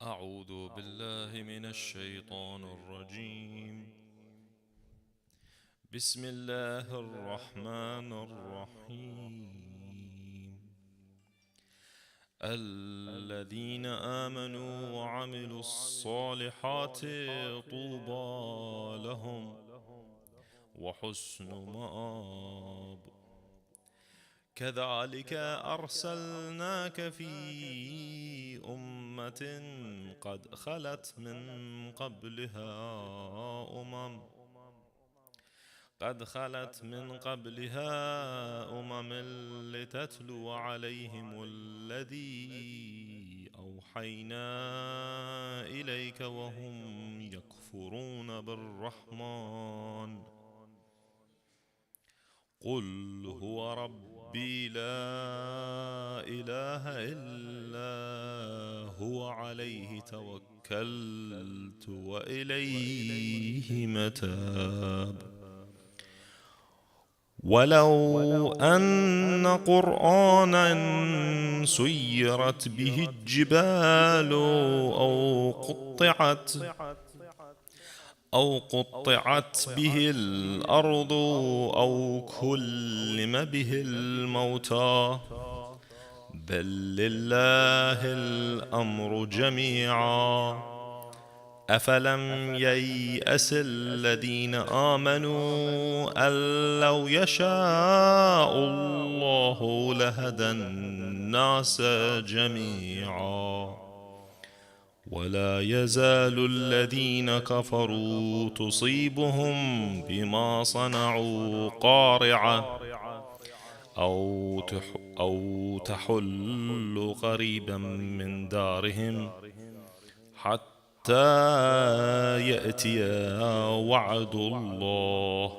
أعوذ بالله من الشيطان الرجيم. بسم الله الرحمن الرحيم. الذين آمنوا وعملوا الصالحات طوبى لهم وحسن مآب. كذلك أرسلناك في أمة قد خلت من قبلها أمم لتتلو عليهم الذي أوحينا إليك وهم يكفرون بالرحمن. قل هو ربي لا إله إلا هو عليه توكلت وإليه متاب. ولو أن قرآنا سيرت به الجبال أو قطعت به الأرض أو كلم به الموتى بل لله الأمر جميعا. أفلم ييأس الذين آمنوا أن لو يشاء الله لهدى الناس جميعا. ولا يزال الذين كفروا تصيبهم بما صنعوا قارعة أو تحل قريبا من دارهم حتى يأتي وعد الله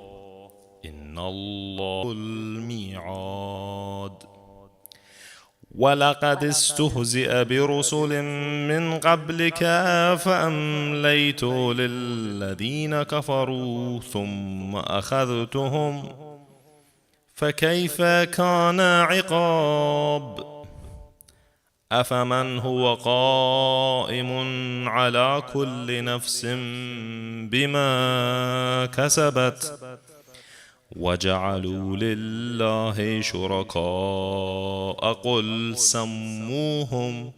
إن الله الميعاد. ولقد استهزئ برسل من قبلك فأمليت للذين كفروا ثم أخذتهم فكيف كان عقاب. أفمن هو قائم على كل نفس بما كسبت وجعلوا لله شركاء قل سموهم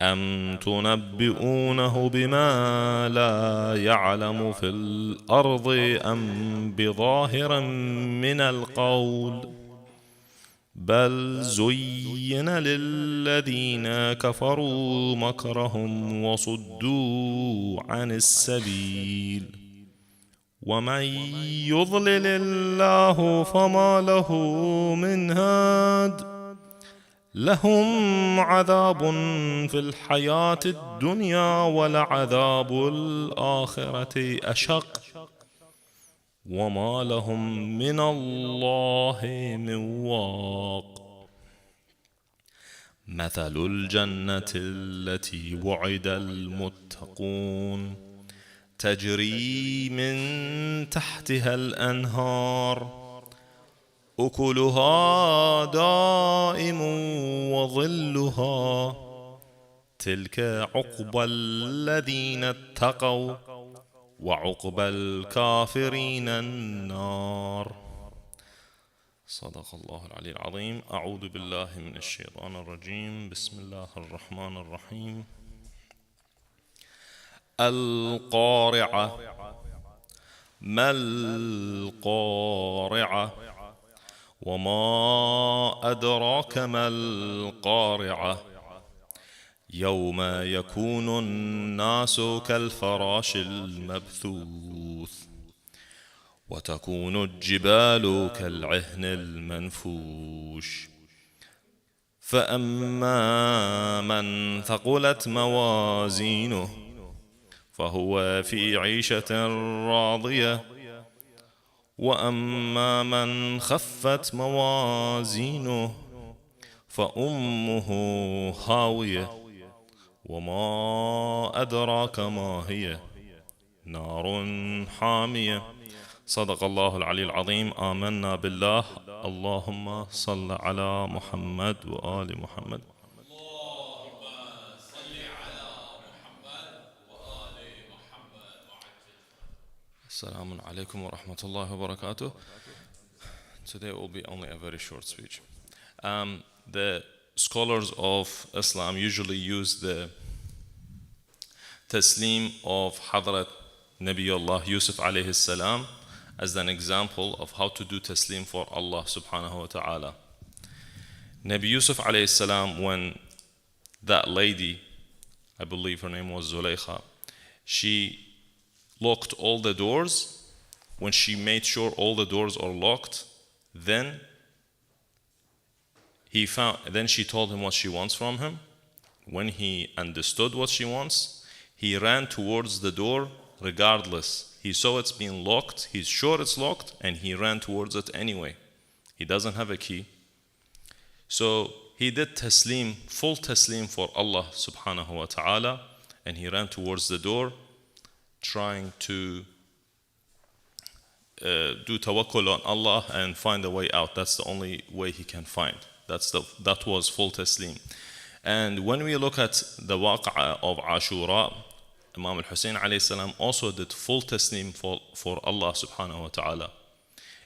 أم تنبئونه بما لا يعلم في الأرض أم بظاهر من القول بل زين للذين كفروا مكرهم وصدوا عن السبيل ومن يضلل الله فما له من هاد. لهم عذاب في الحياة الدنيا ولعذاب الآخرة أشق وما لهم من الله من واق. مثل الجنة التي وعد المتقون تجري من تحتها الأنهار أكلها دائم وظلها تلك عقبى الذين اتقوا وعقبى الكافرين النار. صدق الله العلي العظيم. أعوذ بالله من الشيطان الرجيم. بسم الله الرحمن الرحيم. القارعة. ما القارعة وما أدراك ما القارعة. يوم يكون الناس كالفراش المبثوث وتكون الجبال كالعهن المنفوش. فأما من ثقلت موازينه فهو في عيشة راضية وأما من خفت موازينه فأمه هاوية وما أدراك ما هي نار حامية. صدق الله العلي العظيم. آمنا بالله. اللهم صل على محمد وآل محمد. اللهم صل على Assalamu alaikum wa rahmatullahi wa barakatuh. Today will be only a very short speech. The scholars of Islam usually use the taslim of Hadrat Nabiullah Yusuf alayhi salam as an example of how to do taslim for Allah subhanahu wa ta'ala. Nabi Yusuf alayhi salam, when that lady, I believe her name was Zulaykha, she locked all the doors. When she made sure all the doors are locked, then she told him what she wants from him. When he understood what she wants, he ran towards the door regardless. He saw it's being locked, he's sure it's locked, and he ran towards it anyway. He doesn't have a key. So he did taslim, full taslim for Allah subhanahu wa ta'ala, and he ran towards the door, trying to do tawakkul on Allah and find a way out. That's the only way he can find. That was full taslim. And when we look at the waq'a of Ashura, Imam Hussain alayhi salam also did full taslim for Allah subhanahu wa ta'ala.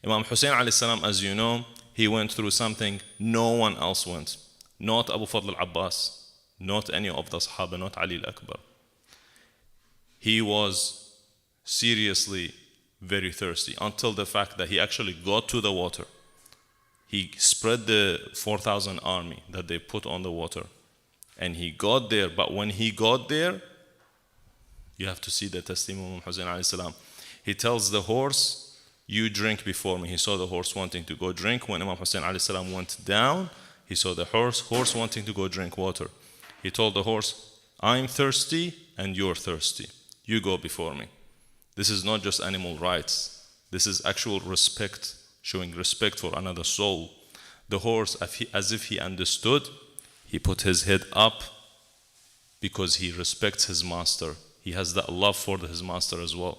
Imam Hussain alayhi salam, as you know, he went through something no one else went. Not Abu Fadl al-Abbas, not any of the Sahaba, not Ali al-Akbar. He was seriously very thirsty until the fact that he actually got to the water. He spread the 4,000 army that they put on the water, and he got there. But when he got there, you have to see the testimony of Hussein alayhi salam. He tells the horse, "You drink before me." He saw the horse wanting to go drink. When Imam Hussein alayhi salam went down, he saw the horse wanting to go drink water. He told the horse, "I'm thirsty and you're thirsty. You go before me." This is not just animal rights. This is actual respect, showing respect for another soul. The horse, as if he understood, he put his head up because he respects his master. He has that love for his master as well.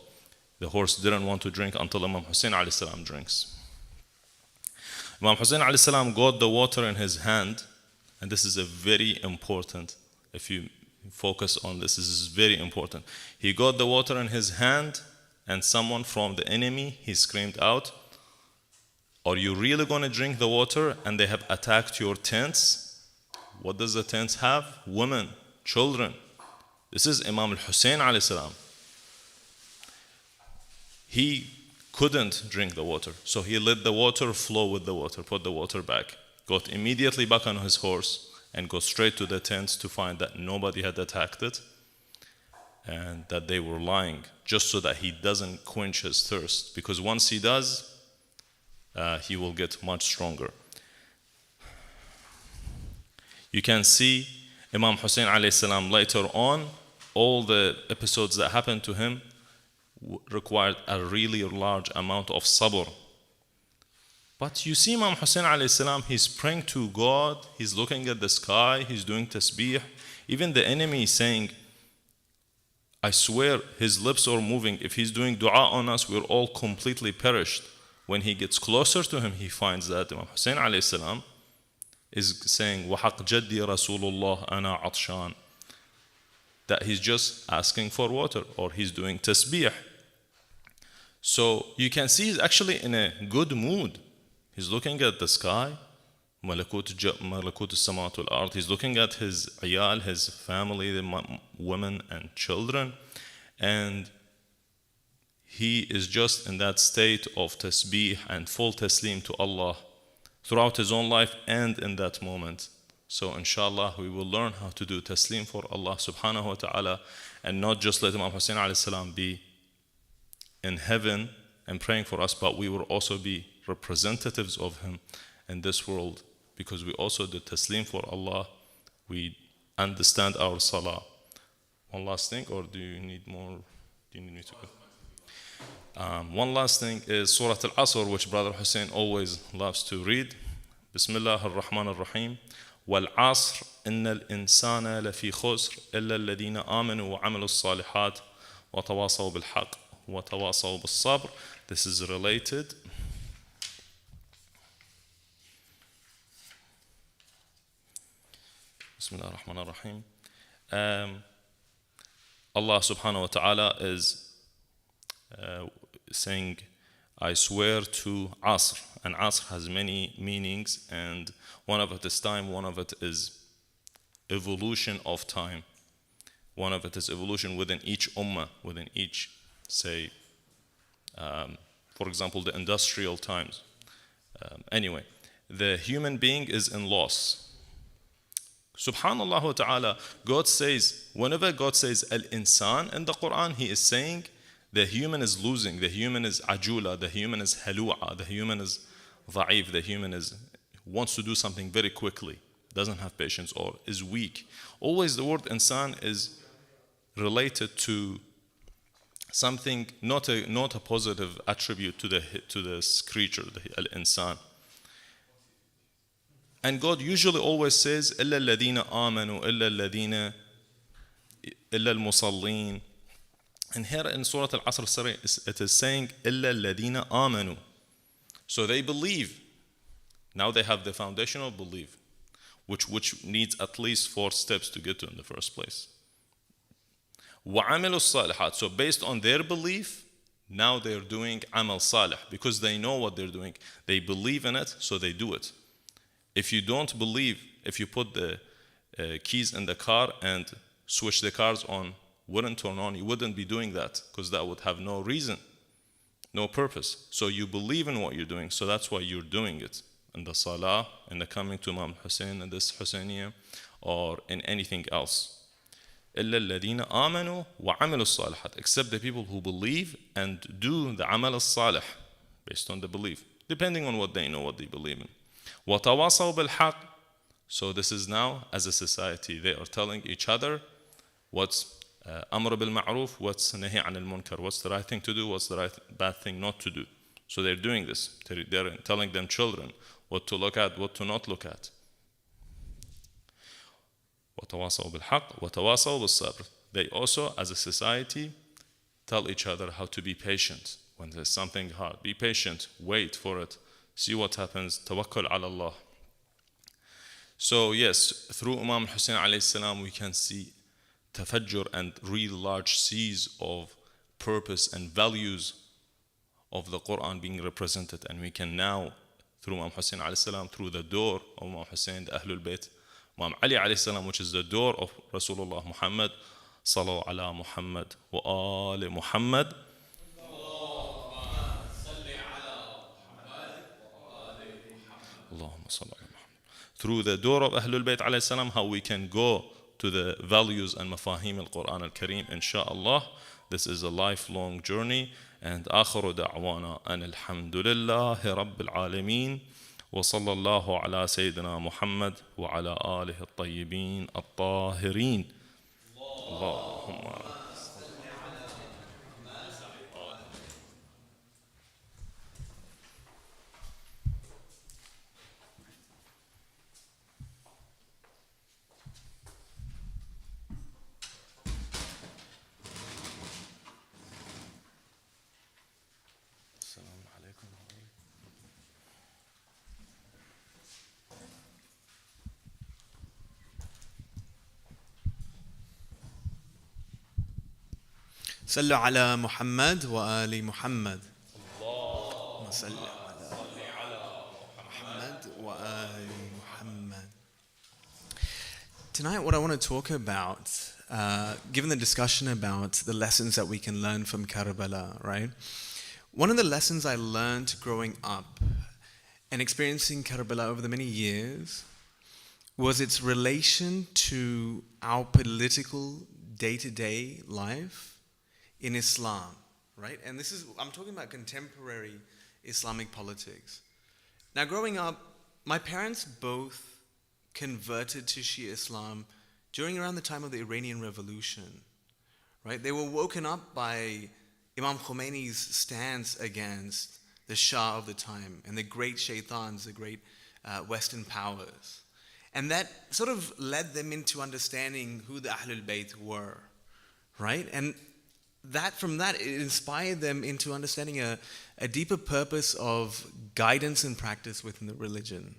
The horse didn't want to drink until Imam Hussein alayhi salam drinks. Imam Hussein alayhi salam got the water in his hand, and this is a very important, if you focus on this is very important. He got the water in his hand, and someone from the enemy, he screamed out, "Are you really going to drink the water and they have attacked your tents?" What does the tents have? Women, children. This is Imam al-Hussein alayhi salam. He couldn't drink the water, so he let the water flow with the water, put the water back, got immediately back on his horse, and go straight to the tents to find that nobody had attacked it and that they were lying, just so that he doesn't quench his thirst, because once he does, he will get much stronger. You can see Imam Hussein alayhi salam later on, all the episodes that happened to him required a really large amount of sabr. But you see Imam Hussein alayhi salam, he's praying to God, he's looking at the sky, he's doing tasbih. Even the enemy is saying, I swear his lips are moving. If he's doing dua on us, we're all completely perished. When he gets closer to him, he finds that Imam Hussein alayhi salam is saying, وَحَقْ جَدِّي رَسُولُ اللَّهِ أَنَا عَطْشَانٍ, that he's just asking for water, or he's doing tasbih. So you can see he's actually in a good mood. He's looking at the sky, malakut as-samawat wal-ard. He's looking at his ayal, his family, the women and children, and he is just in that state of tasbih and full taslim to Allah throughout his own life and in that moment. So inshallah we will learn how to do taslim for Allah subhanahu wa ta'ala, and not just let Imam Hussein alayhi salam be in heaven and praying for us, but we will also be representatives of him in this world, because we also did taslim for Allah. We understand our salah. One last thing, or do you need more? Do you need me to go? One last thing is Surah Al-Asr, which Brother Hussein always loves to read. Bismillah ar-Rahman ar-Rahim. وَالْعَصْرِ إِنَّ الْإِنسَانَ لَفِي خُسْرٍ إِلَّا الَّذِينَ آمَنُوا وَعَمِلُوا الصَّالِحَاتِ وَتَوَاصَوْا بِالْحَقِّ وَتَوَاصَوْا بِالصَّبْرِ. This is related. Bismillah ar-Rahman ar-Rahim. Allah subhanahu wa ta'ala is saying, I swear to Asr. And Asr has many meanings, and one of it is time, one of it is evolution of time. One of it is evolution within each ummah, within each, say, for example, the industrial times. Anyway, the human being is in loss. Subhanallah wa ta'ala, God says, whenever God says al-insan in the Quran, He is saying the human is losing, the human is ajula, the human is halu'a, the human is dha'if, the human wants to do something very quickly, doesn't have patience or is weak. Always the word insan is related to something, not a positive attribute to this creature, the al-insan. And God usually always says, إِلَّا الَّذِينَ آمَنُوا إِلَّا الَّذِينَ إِلَّا الْمُصَلِّينَ. And here in Surah Al-Asr, it is saying, إِلَّا الَّذِينَ آمَنُوا. So they believe. Now they have the foundational belief, which needs at least 4 steps to get to in the first place. وَعَمِلُوا الصَّالِحَاتِ. So based on their belief, now they're doing amal salih, because they know what they're doing. They believe in it, so they do it. If you don't believe, if you put the keys in the car and switch the cars on, wouldn't turn on, you wouldn't be doing that, because that would have no reason, no purpose. So you believe in what you're doing, so that's why you're doing it. In the salah, in the coming to Imam Hussain, in this Husainiyah, or in anything else. إِلَّا الَّذِينَ آمَنُوا وَعَمِلُوا الصَّالِحَاتِ. Except the people who believe and do the amal al-salih, based on the belief, depending on what they know, what they believe in. وَتَوَاصَوْا بِالْحَقِّ. So this is now, as a society, they are telling each other what's amr bil ma'ruf, what's nahi an al-munkar, what's the right thing to do, what's the bad thing not to do. So they're doing this. They're telling them children what to look at, what to not look at. وَتَوَاصَوْا بِالْحَقِّ وَتَوَاصَوْا بِالصَّبْرِ. They also, as a society, tell each other how to be patient. When there's something hard, be patient, wait for it, see what happens, tawakkul ala Allah. So yes, through Imam Hussain alayhi salam, we can see tafajjur and real large seas of purpose and values of the Quran being represented. And we can now, through Imam Hussain alayhi salam, through the door of Imam Hussain, the Ahlul Bayt, Imam Ali alayhi salam, which is the door of Rasulullah Muhammad, Sallallahu ala Muhammad wa ali Muhammad. Allahumma salli ala Muhammad. Through the door of Ahlul Bayt alayhi salam, how we can go to the values and mafahim al-Quran al-Kareem, inshaAllah. This is a lifelong journey. And آخر دعوانا أن الحمد لله رب العالمين وصلى الله على سيدنا محمد وعلى آله الطيبين الطاهرين. اللهم صلوا على محمد وآل محمد. اللهم صل على محمد وآل محمد. Tonight, what I want to talk about, given the discussion about the lessons that we can learn from Karbala, right? One of the lessons I learned growing up and experiencing Karbala over the many years was its relation to our political day-to-day life in Islam, right? And this is, I'm talking about contemporary Islamic politics. Now, growing up, my parents both converted to Shia Islam during around the time of the Iranian Revolution, right? They were woken up by Imam Khomeini's stance against the Shah of the time and the great shaitans, the great Western powers. And that sort of led them into understanding who the Ahlul Bayt were, right? And from that, it inspired them into understanding a deeper purpose of guidance and practice within the religion,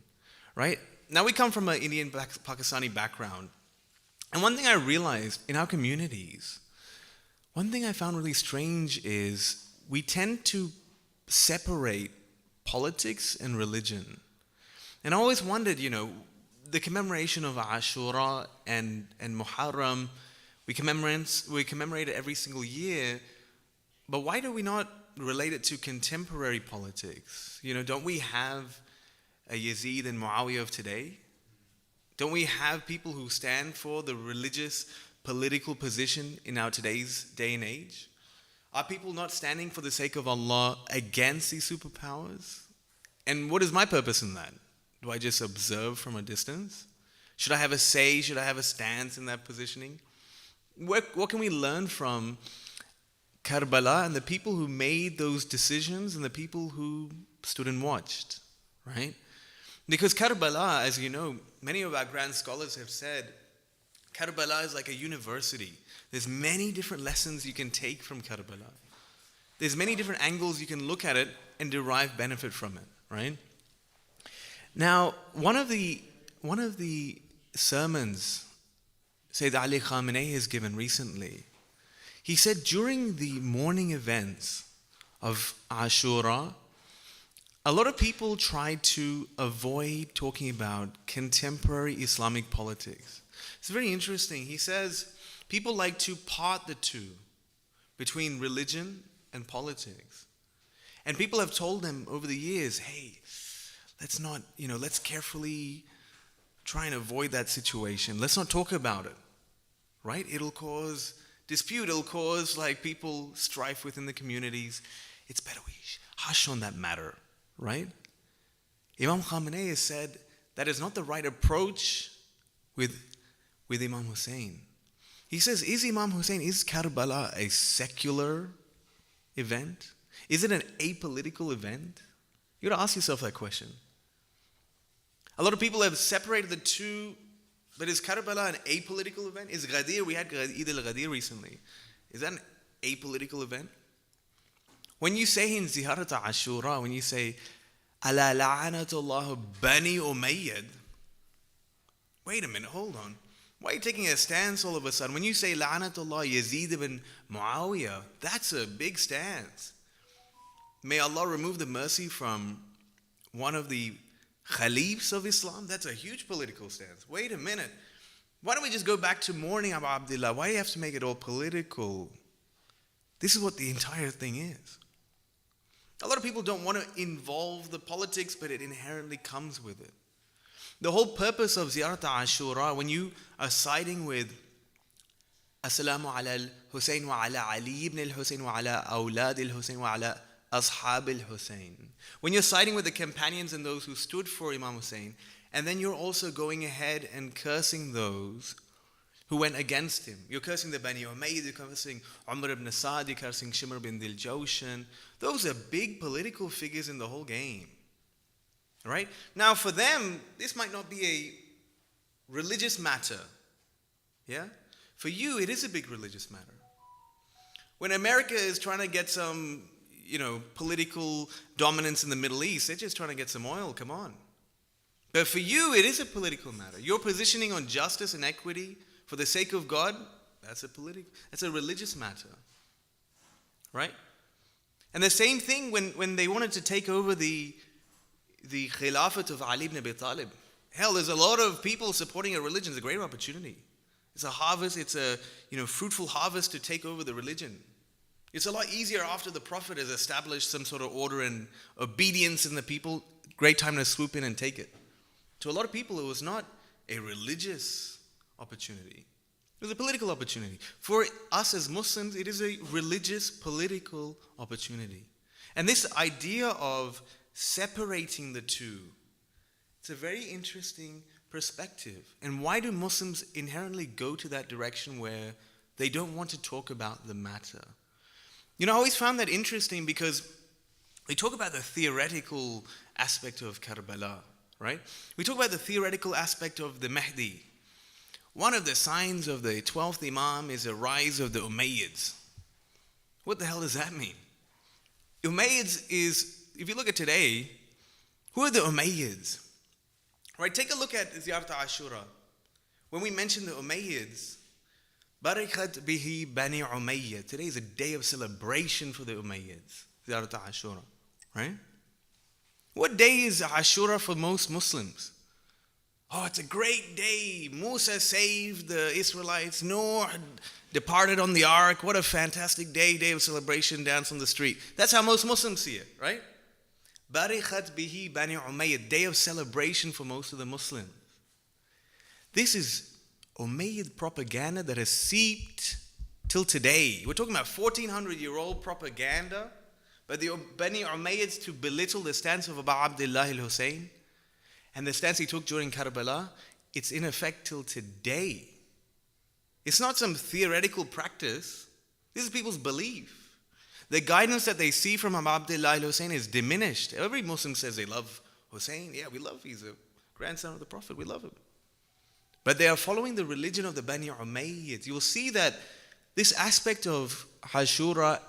right? Now, we come from an Indian Pakistani background. And one thing I realized in our communities, one thing I found really strange is we tend to separate politics and religion. And I always wondered, the commemoration of Ashura and Muharram, we commemorate it every single year, but why do we not relate it to contemporary politics? Don't we have a Yazid and Muawiyah of today? Don't we have people who stand for the religious political position in our today's day and age? Are people not standing for the sake of Allah against these superpowers? And what is my purpose in that? Do I just observe from a distance? Should I have a say? Should I have a stance in that positioning? What can we learn from Karbala and the people who made those decisions and the people who stood and watched, right? Because Karbala, as you know, many of our grand scholars have said, Karbala is like a university. There's many different lessons you can take from Karbala. There's many different angles you can look at it and derive benefit from it, right? Now, one of the sermons Sayyid Ali Khamenei has given recently, he said during the morning events of Ashura, a lot of people tried to avoid talking about contemporary Islamic politics. It's very interesting. He says people like to part the two between religion and politics. And people have told him over the years, hey, let's carefully try and avoid that situation. Let's not talk about it, right? It'll cause dispute. It'll cause people strife within the communities. It's better we hush on that matter, right? Imam Khamenei has said that is not the right approach with Imam Hussain. He says, is Karbala a secular event? Is it an apolitical event? You got to ask yourself that question. A lot of people have separated the two, but is Karbala an apolitical event? Is Ghadir, we had Eid al-Ghadir recently, is that an apolitical event? When you say in Ziyarat Ashura, when you say, Ala la'anatullah bani Umayyad, wait a minute, hold on. Why are you taking a stance all of a sudden? When you say la'anatullah Yazid ibn Muawiyah, that's a big stance. May Allah remove the mercy from one of the Khalifs of Islam. That's a huge political stance. Wait a minute. Why don't we just go back to mourning Abu Abdullah? Why do you have to make it all political? This is what the entire thing is. A lot of people don't want to involve the politics, but it inherently comes with it. The whole purpose of Ziyarat Ashura, when you are siding with Assalamu ala al-Hussein wa ala Ali ibn al-Hussein wa ala awlad al-Hussein wa ala ashab al-Hussein. When you're siding with the companions and those who stood for Imam Hussein, and then you're also going ahead and cursing those who went against him. You're cursing the Bani Umayyad, you're cursing Umar ibn Sa'd, you're cursing Shimr bin Dil Jawshan. Those are big political figures in the whole game. Right? Now for them, this might not be a religious matter. Yeah? For you, it is a big religious matter. When America is trying to get some, political dominance in the Middle East, they're just trying to get some oil, come on. But for you, it is a political matter. Your positioning on justice and equity for the sake of God, that's a religious matter. Right? And the same thing when they wanted to take over the Khilafat of Ali ibn Abi Talib. Hell, there's a lot of people supporting a religion. It's a great opportunity. It's a harvest. It's a fruitful harvest to take over the religion. It's a lot easier after the Prophet has established some sort of order and obedience in the people. Great time to swoop in and take it. To a lot of people, it was not a religious opportunity. It was a political opportunity. For us as Muslims, it is a religious, political opportunity. And this idea of separating the two, it's a very interesting perspective. And why do Muslims inherently go to that direction where they don't want to talk about the matter? I always found that interesting because we talk about the theoretical aspect of Karbala, right? We talk about the theoretical aspect of the Mahdi. One of the signs of the 12th Imam is a rise of the Umayyads. What the hell does that mean? Umayyads is, if you look at today, who are the Umayyads? Right, take a look at Ziyarat Ashura. When we mention the Umayyads, Barakat bihi Bani Umayyad. Today is a day of celebration for the Umayyads. Ziyarat Ashura. Right? What day is Ashura for most Muslims? Oh, it's a great day. Musa saved the Israelites. Noah departed on the ark. What a fantastic day, day of celebration, dance on the street. That's how most Muslims see it, right? Barakat bihi Bani Umayyad, day of celebration for most of the Muslims. This is Umayyad propaganda that has seeped till today. We're talking about 1400-year-old propaganda by the Bani Umayyads to belittle the stance of Abu Abdullah al-Hussein and the stance he took during Karbala. It's in effect till today. It's not some theoretical practice. This is people's belief. The guidance that they see from Abu Abdullah al-Hussein is diminished. Every Muslim says they love Hussein. Yeah, we love him. He's a grandson of the Prophet. We love him. But they are following the religion of the Bani Umayyads. You will see that this aspect of Ashura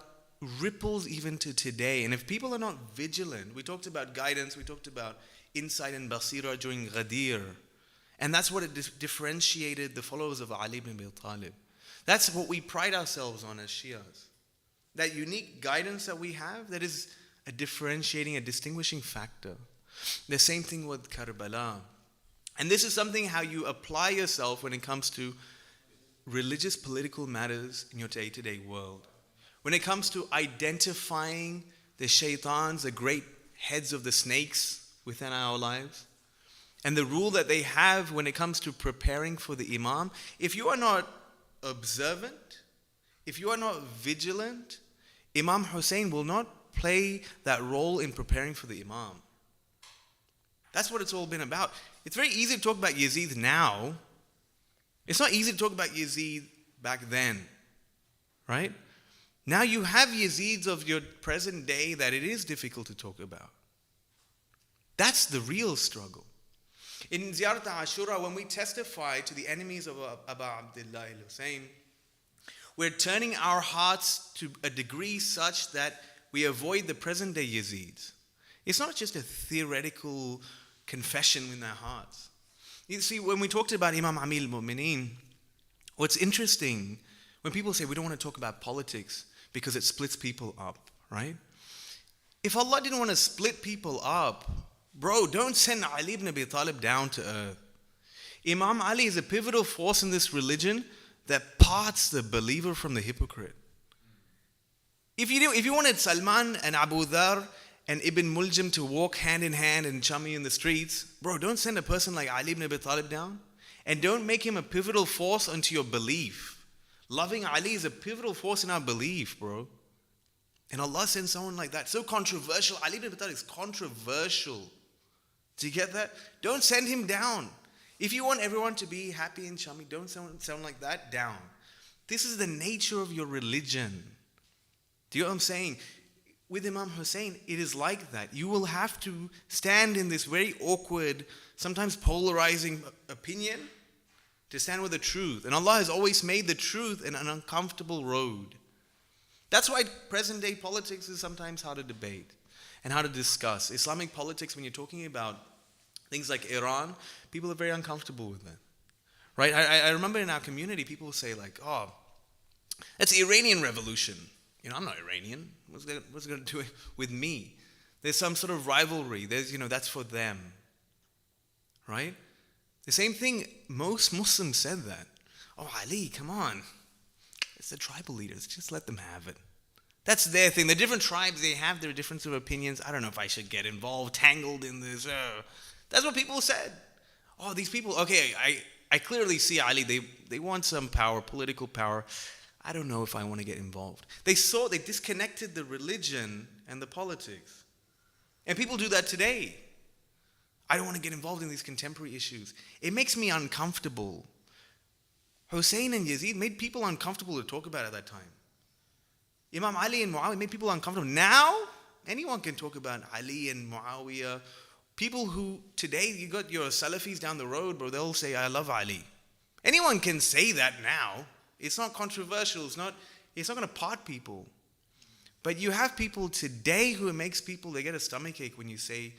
ripples even to today. And if people are not vigilant, we talked about guidance, we talked about insight and basira during Ghadir. And that's what it differentiated the followers of Ali ibn Abi Talib. That's what we pride ourselves on as Shias. That unique guidance that we have, that is a differentiating, a distinguishing factor. The same thing with Karbala. And this is something how you apply yourself when it comes to religious, political matters in your day-to-day world. When it comes to identifying the shaitans, the great heads of the snakes within our lives, and the rule that they have when it comes to preparing for the Imam, if you are not observant, if you are not vigilant, Imam Hussain will not play that role in preparing for the Imam. That's what it's all been about. It's very easy to talk about Yazid now. It's not easy to talk about Yazid back then, right? Now you have Yazids of your present day that it is difficult to talk about. That's the real struggle. In Ziyarat Ashura, when we testify to the enemies of Abu Abdullah al-Hussein, we're turning our hearts to a degree such that we avoid the present day Yazids. It's not just a theoretical confession in our hearts. You see, when we talked about Imam Amir al-Mu'mineen, what's interesting, when people say we don't want to talk about politics because it splits people up, right? If Allah didn't want to split people up, bro, don't send Ali ibn Abi Talib down to earth. Imam Ali is a pivotal force in this religion that parts the believer from the hypocrite. If you wanted Salman and Abu Dhar and Ibn Muljam to walk hand in hand and chummy in the streets, bro, don't send a person like Ali ibn Abi Talib down, and don't make him a pivotal force unto your belief. Loving Ali is a pivotal force in our belief, bro. And Allah sends someone like that. So controversial. Ali ibn Abi Talib is controversial. Do you get that? Don't send him down. If you want everyone to be happy and chummy, don't sound like that down. This is the nature of your religion. Do you know what I'm saying? With Imam Hussain, it is like that. You will have to stand in this very awkward, sometimes polarizing opinion to stand with the truth. And Allah has always made the truth an uncomfortable road. That's why present day politics is sometimes hard to debate and how to discuss. Islamic politics, when you're talking about things like Iran, people are very uncomfortable with that. Right? I remember in our community, people will say like, oh, that's the Iranian revolution. You know, I'm not Iranian. What's it going to do with me? There's some sort of rivalry. That's for them. Right? The same thing, most Muslims said that. Oh, Ali, come on. It's the tribal leaders. Just let them have it. That's their thing. The different tribes, they have their difference of opinions. I don't know if I should get involved, tangled in this. That's what people said. Oh, these people, okay, I clearly see Ali. They want some power, political power. I don't know if I want to get involved. They disconnected the religion and the politics. And people do that today. I don't want to get involved in these contemporary issues. It makes me uncomfortable. Hussein and Yazid made people uncomfortable to talk about at that time. Imam Ali and Muawiyah made people uncomfortable. Now, anyone can talk about Ali and Muawiyah. People who, today, you got your Salafis down the road, bro, they'll say, I love Ali. Anyone can say that now. It's not controversial. It's not going to part people. But you have people today who makes people, they get a stomachache when you say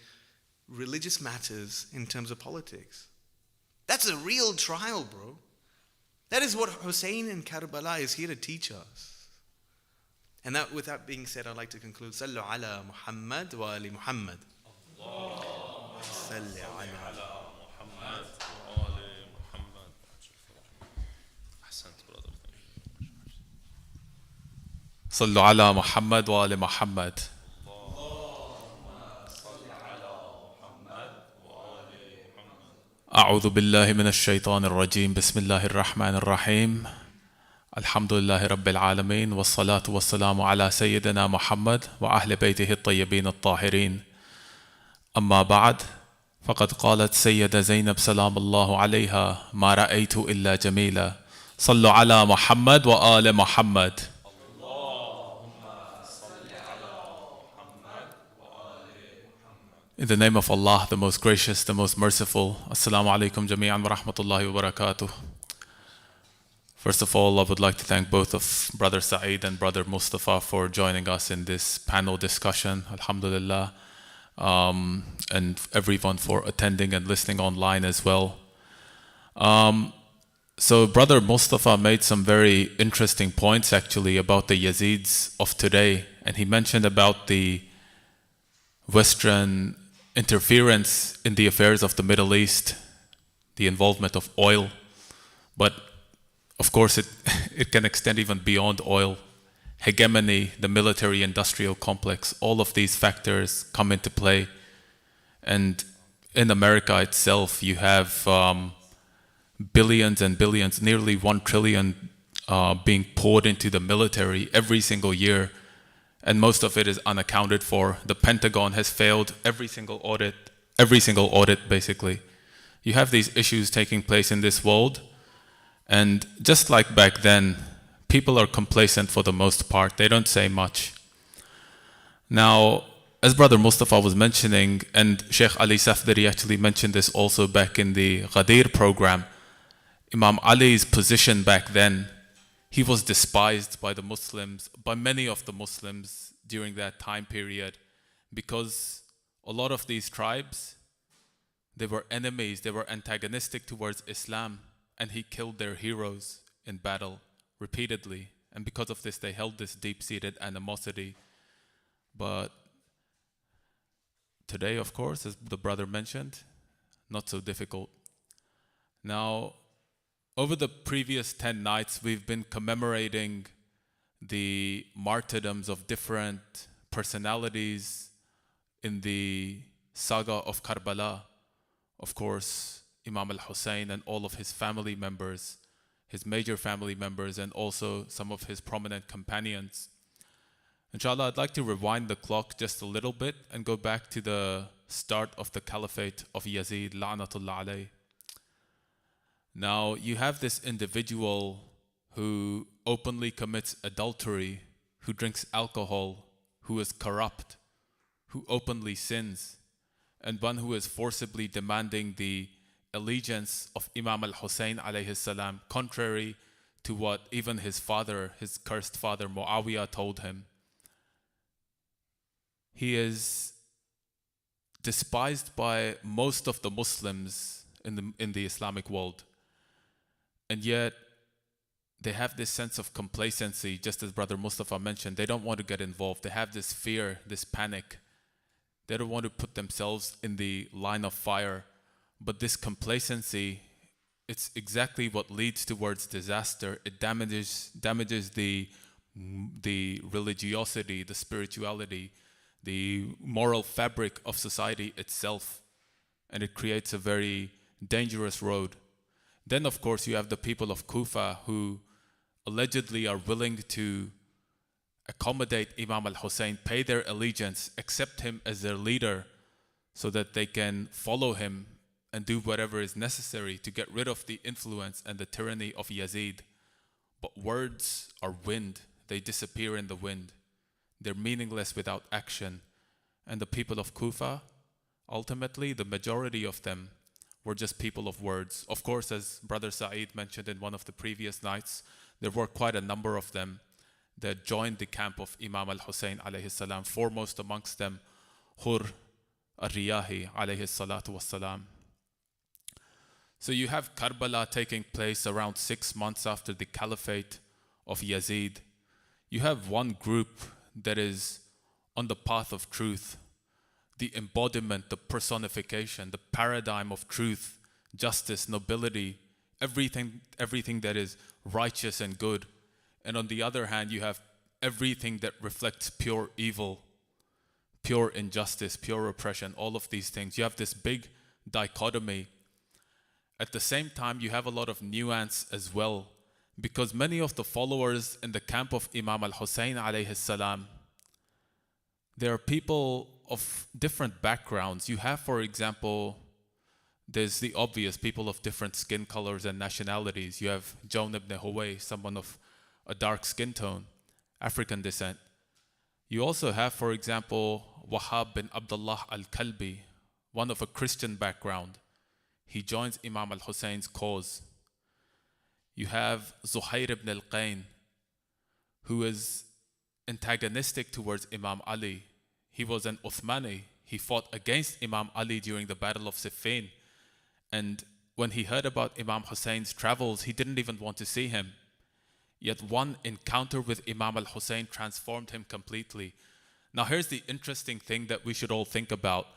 religious matters in terms of politics. That's a real trial, bro. That is what Hussein in Karbala is here to teach us. And that, with that being said, I'd like to conclude. Sallu ala Muhammad wa ali Muhammad. Salli ala محمد وآل محمد. أحسنت brother. صلوا على محمد وآل محمد. أعوذ بالله من الشيطان الرجيم. بسم الله الرحمن الرحيم. الحمد لله رب العالمين، والصلاة والسلام على سيدنا محمد وأهل بيته الطيبين الطاهرين. أما بعد، فقد قالت سيدة زينب سلام الله عليها: ما رأيت إلا جميلا. صلوا على محمد وآل محمد. In the name of Allah, the most gracious, the most merciful. Assalamu alaikum jami'an wa rahmatullahi wa barakatuh. First of all, I would like to thank both of Brother Saeed and Brother Mustafa for joining us in this panel discussion. Alhamdulillah. And everyone for attending and listening online as well. So Brother Mustafa made some very interesting points actually about the Yazids of today. And he mentioned about the Western interference in the affairs of the Middle East, the involvement of oil. But of course it can extend even beyond oil. Hegemony, the military-industrial complex, all of these factors come into play. And in America itself, you have billions and billions, nearly 1 trillion being poured into the military every single year. And most of it is unaccounted for. The Pentagon has failed every single audit basically. You have these issues taking place in this world. And just like back then, people are complacent for the most part. They don't say much. Now, as Brother Mustafa was mentioning, and Sheikh Ali Safdari actually mentioned this also back in the Ghadir program, Imam Ali's position back then, he was despised by the Muslims, by many of the Muslims during that time period, because a lot of these tribes, they were enemies, they were antagonistic towards Islam, and he killed their heroes in battle repeatedly, and because of this they held this deep-seated animosity. But today, of course, as the brother mentioned, not so difficult. Now, over the previous 10 nights, we've been commemorating the martyrdoms of different personalities in the saga of Karbala. Of course, Imam al-Hussain and all of his family members, his major family members, and also some of his prominent companions. Inshallah, I'd like to rewind the clock just a little bit and go back to the start of the caliphate of Yazid, la'natullah alayh. Now, you have this individual who openly commits adultery, who drinks alcohol, who is corrupt, who openly sins, and one who is forcibly demanding the allegiance of Imam al-Hussain alayhi salam, contrary to what even his father, his cursed father Muawiyah told him. He is despised by most of the Muslims in the Islamic world. And yet, they have this sense of complacency, just as Brother Mustafa mentioned. They don't want to get involved. They have this fear, this panic. They don't want to put themselves in the line of fire. But this complacency, it's exactly what leads towards disaster. It damages the religiosity, the spirituality, the moral fabric of society itself. And it creates a very dangerous road. Then, of course, you have the people of Kufa who allegedly are willing to accommodate Imam al-Hussain, pay their allegiance, accept him as their leader so that they can follow him and do whatever is necessary to get rid of the influence and the tyranny of Yazid. But words are wind. They disappear in the wind. They're meaningless without action. And the people of Kufa, ultimately, the majority of them were just people of words. Of course, as Brother Saeed mentioned in one of the previous nights, there were quite a number of them that joined the camp of Imam al-Hussain alayhi salam, foremost amongst them, Hur al-Riyahi alayhi salatu wassalam. So you have Karbala taking place around 6 months after the caliphate of Yazid. You have one group that is on the path of truth, the embodiment, the personification, the paradigm of truth, justice, nobility, everything that is righteous and good. And on the other hand, you have everything that reflects pure evil, pure injustice, pure oppression, all of these things. You have this big dichotomy. At the same time, you have a lot of nuance as well, because many of the followers in the camp of Imam Hussain alayhi salam, there are people of different backgrounds. You have, for example, there's the obvious people of different skin colors and nationalities. You have Jawn ibn Huway, someone of a dark skin tone, African descent. You also have, for example, Wahab bin Abdullah al-Kalbi, one of a Christian background. He joins Imam al-Husayn's cause. You have Zuhair ibn al-Qayn, who is antagonistic towards Imam Ali. He was an Uthmani. He fought against Imam Ali during the Battle of Siffin. And when he heard about Imam Husayn's travels, he didn't even want to see him. Yet one encounter with Imam al-Husayn transformed him completely. Now here's the interesting thing that we should all think about.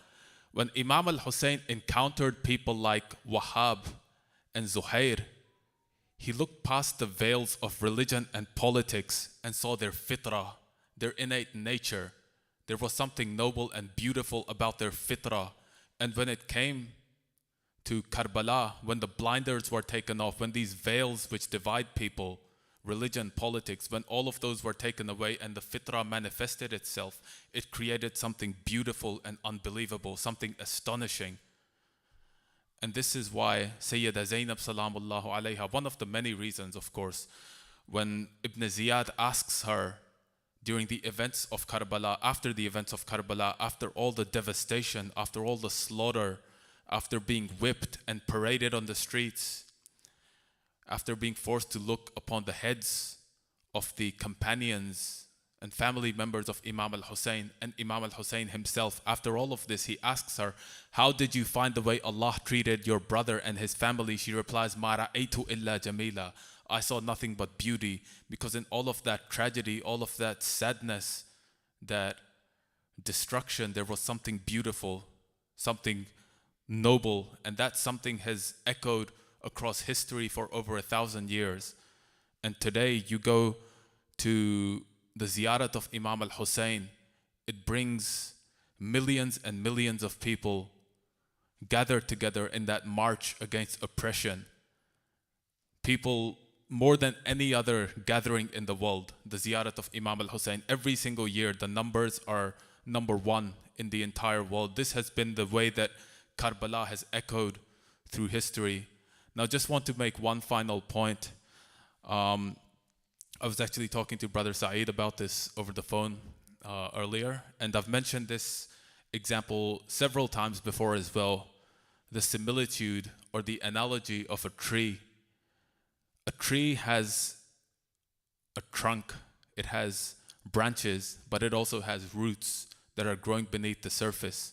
When Imam al-Husayn encountered people like Wahab and Zuhair, he looked past the veils of religion and politics and saw their fitrah, their innate nature. There was something noble and beautiful about their fitrah. And when it came to Karbala, when the blinders were taken off, when these veils which divide people, religion, politics, when all of those were taken away and the fitrah manifested itself, it created something beautiful and unbelievable, something astonishing. And this is why Sayyida Zainab salamullahu alayha, one of the many reasons, of course, when Ibn Ziyad asks her during the events of Karbala, after the events of Karbala, after all the devastation, after all the slaughter, after being whipped and paraded on the streets, after being forced to look upon the heads of the companions and family members of Imam al-Hussayn and Imam al-Hussayn himself, after all of this, he asks her, how did you find the way Allah treated your brother and his family? She replies, Ma ra'aytu illa jamila. I saw nothing but beauty, because in all of that tragedy, all of that sadness, that destruction, there was something beautiful, something noble, and that something has echoed across history for over 1,000 years. And today you go to the ziyarat of Imam al-Hussayn, it brings millions and millions of people gathered together in that march against oppression. People more than any other gathering in the world, the ziyarat of Imam al-Hussayn, every single year the numbers are number one in the entire world. This has been the way that Karbala has echoed through history. Now, just want to make one final point. I was actually talking to Brother Saeed about this over the phone earlier, and I've mentioned this example several times before as well. The similitude or the analogy of a tree. A tree has a trunk, it has branches, but it also has roots that are growing beneath the surface.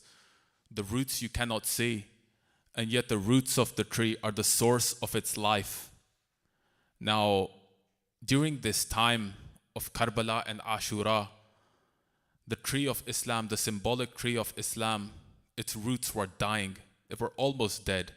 The roots you cannot see, and yet the roots of the tree are the source of its life. Now, during this time of Karbala and Ashura, the tree of Islam, the symbolic tree of Islam, its roots were dying. They were almost dead.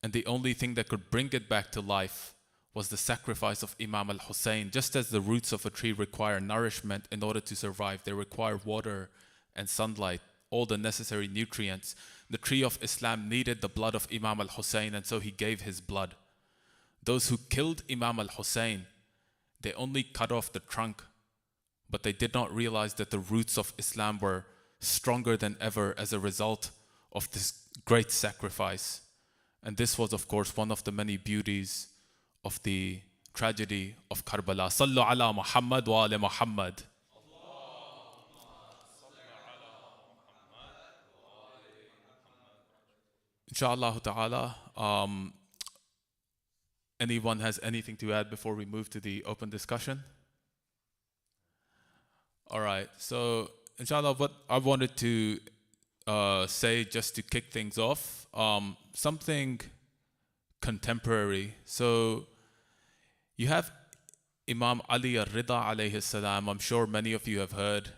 And the only thing that could bring it back to life was the sacrifice of Imam al-Hussayn. Just as the roots of a tree require nourishment in order to survive, they require water and sunlight, all the necessary nutrients. The tree of Islam needed the blood of Imam al-Hussayn, and so he gave his blood. Those who killed Imam al-Hussayn, they only cut off the trunk, but they did not realize that the roots of Islam were stronger than ever as a result of this great sacrifice. And this was, of course, one of the many beauties of the tragedy of Karbala. Sallu ala Muhammad wa ala Muhammad. Inshallah ta'ala, anyone has anything to add before we move to the open discussion? All right, so inshallah, what I wanted to say just to kick things off, something contemporary. So you have Imam Ali al-Rida alayhi salam. I'm sure many of you have heard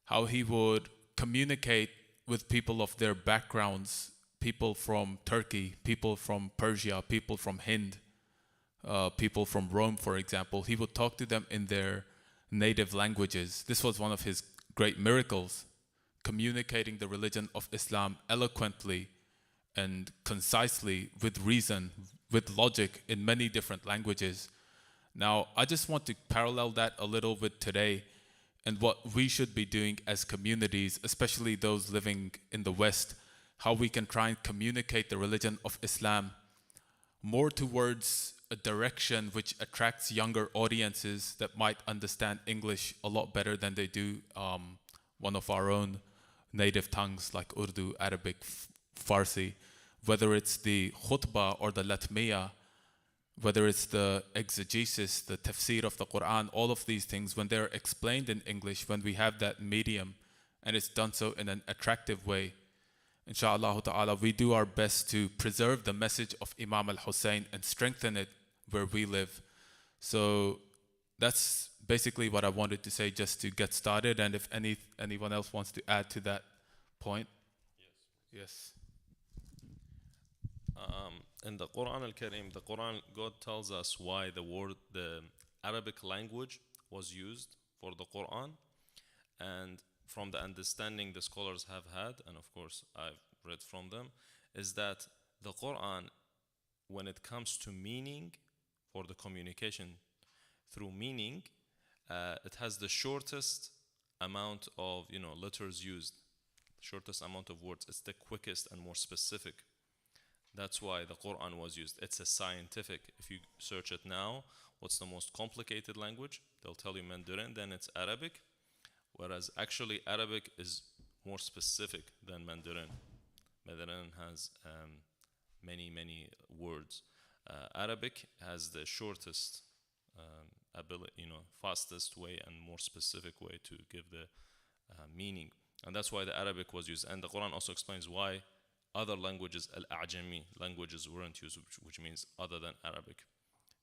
how he would communicate with people of their backgrounds, people from Turkey, people from Persia, people from Hind, people from Rome, for example. He would talk to them in their native languages. This was one of his great miracles, communicating the religion of Islam eloquently and concisely, with reason, with logic, in many different languages. Now, I just want to parallel that a little with today and what we should be doing as communities, especially those living in the West, how we can try and communicate the religion of Islam more towards a direction which attracts younger audiences that might understand English a lot better than they do one of our own native tongues like Urdu, Arabic, Farsi. Whether it's the khutbah or the latmiya, whether it's the exegesis, the tafsir of the Quran, all of these things, when they're explained in English, when we have that medium and it's done so in an attractive way, inshallah ta'ala, we do our best to preserve the message of Imam al-Hussain and strengthen it where we live. So that's basically what I wanted to say just to get started. And if anyone else wants to add to that point. Yes. In the Quran al-Karim, the Quran, God tells us why the Arabic language was used for the Quran. And from the understanding the scholars have had, and of course I've read from them, is that the Quran, when it comes to meaning, for the communication through meaning, it has the shortest amount of letters used, shortest amount of words. It's the quickest and more specific. That's why the Quran was used. It's a scientific. If you search it now, what's the most complicated language? They'll tell you Mandarin, then it's Arabic. Whereas actually Arabic is more specific than Mandarin. Mandarin has many words. Arabic has the shortest ability, fastest way and more specific way to give the meaning. And that's why the Arabic was used. And the Quran also explains why other languages, al-A'jami languages, weren't used, which means other than Arabic.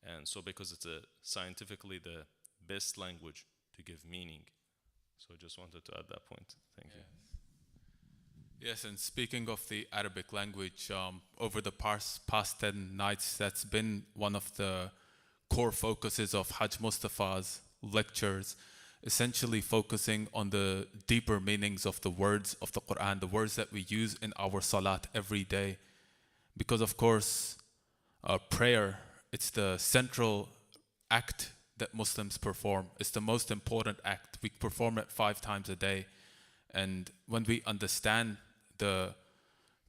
And so because it's scientifically the best language to give meaning. So I just wanted to add that point. Thank you. Yes, and speaking of the Arabic language, over the past 10 nights, that's been one of the core focuses of Hajj Mustafa's lectures, essentially focusing on the deeper meanings of the words of the Quran, the words that we use in our salat every day. Because of course, prayer, it's the central act that Muslims perform. It's the most important act. We perform it 5 times a day. And when we understand the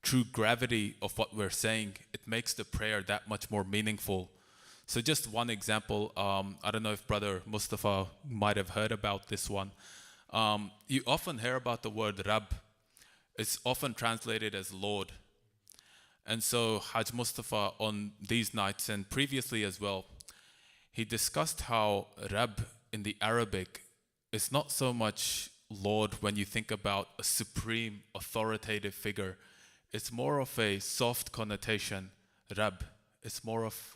true gravity of what we're saying, it makes the prayer that much more meaningful. So just one example, I don't know if Brother Mustafa might have heard about this one. You often hear about the word Rabb. It's often translated as Lord. And so Hajj Mustafa on these nights and previously as well, he discussed how Rabb in the Arabic is not so much Lord when you think about a supreme authoritative figure. It's more of a soft connotation, Rabb. It's more of